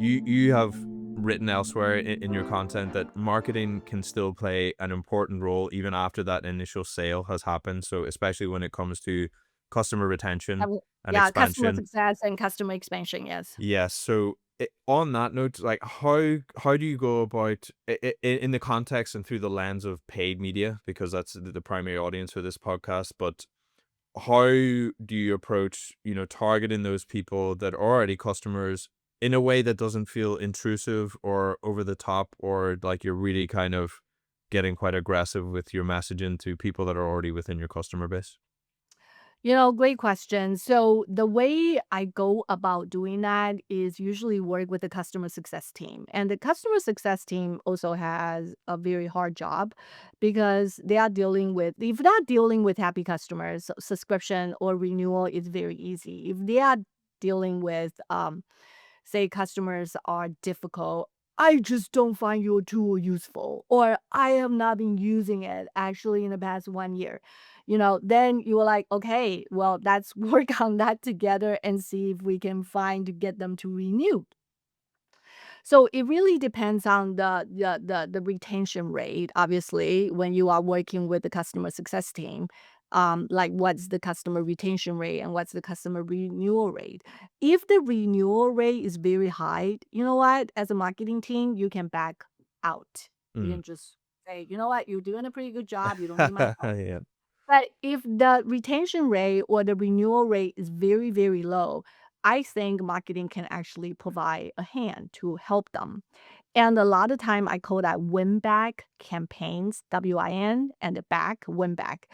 you have written elsewhere in your content that marketing can still play an important role even after that initial sale has happened. So especially when it comes to customer retention and Yeah, customer expansion. success and customer expansion, yes. Yes. So on that note, like how do you go about in the context and through the lens of paid media, because that's the primary audience for this podcast, but how do you approach, targeting those people that are already customers in a way that doesn't feel intrusive or over the top, or like you're really kind of getting quite aggressive with your messaging to people that are already within your customer base? Great question. So the way I go about doing that is usually work with the customer success team. And the customer success team also has a very hard job because they are dealing with, if not dealing with happy customers, subscription or renewal is very easy. If they are dealing with, say, customers are difficult, I just don't find your tool useful, or I have not been using it actually in the past 1 year. Then you were like, okay, well, let's work on that together and see if we can find to get them to renew. So it really depends on the retention rate, obviously, when you are working with the customer success team. Like what's the customer retention rate and what's the customer renewal rate. If the renewal rate is very high, you know what? As a marketing team, you can back out. You Mm. can just say, you know what, you're doing a pretty good job. You don't need my help. Yeah. But if the retention rate or the renewal rate is very, very low, I think marketing can actually provide a hand to help them. And a lot of time I call that win back campaigns, WIN, and the back, win back.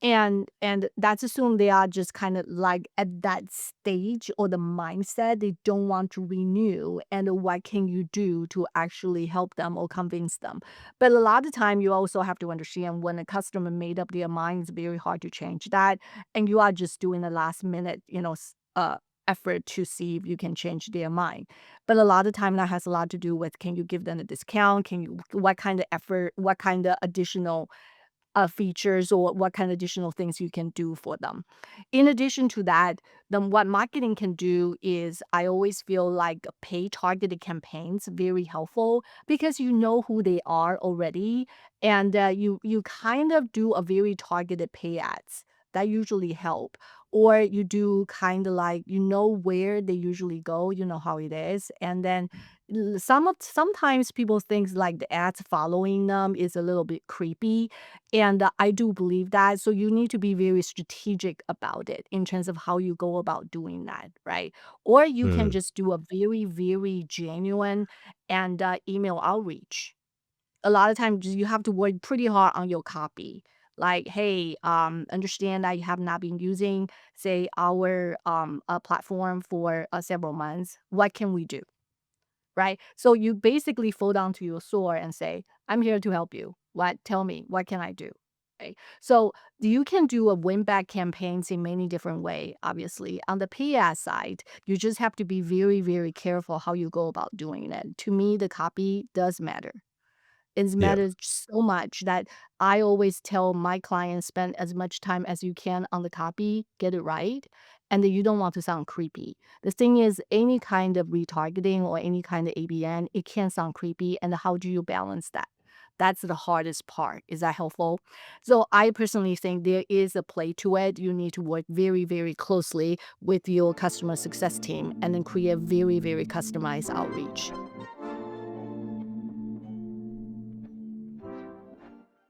And that's assume they are just kind of like at that stage or the mindset they don't want to renew, and what can you do to actually help them or convince them. But a lot of time you also have to understand when a customer made up their mind, it's very hard to change that, and you are just doing the last minute, effort to see if you can change their mind. But a lot of time that has a lot to do with, can you give them a discount? Can you, what kind of effort, what kind of additional features, or what kind of additional things you can do for them. In addition to that, then what marketing can do is, I always feel like pay targeted campaigns very helpful because you know who they are already, and you kind of do a very targeted pay ads that usually help. Or you do kind of like, where they usually go, you know how it is, and then sometimes people think like the ads following them is a little bit creepy, and I do believe that. So you need to be very strategic about it in terms of how you go about doing that, right? Or you can Mm. just do a very, very genuine and email outreach. A lot of times you have to work pretty hard on your copy. Like, hey, understand that you have not been using, say, our platform for several months. What can we do? Right? So you basically fall down to your sword and say, I'm here to help you. What? Tell me, what can I do? Right? So you can do a win back campaigns in many different way. Obviously, on the PR side, you just have to be very, very careful how you go about doing it. To me, the copy does matter. It Yeah. matters so much that I always tell my clients, spend as much time as you can on the copy, get it right, and then you don't want to sound creepy. The thing is, any kind of retargeting or any kind of ABN, it can sound creepy, and how do you balance that? That's the hardest part. Is that helpful? So I personally think there is a play to it. You need to work very, very closely with your customer success team and then create very, very customized outreach.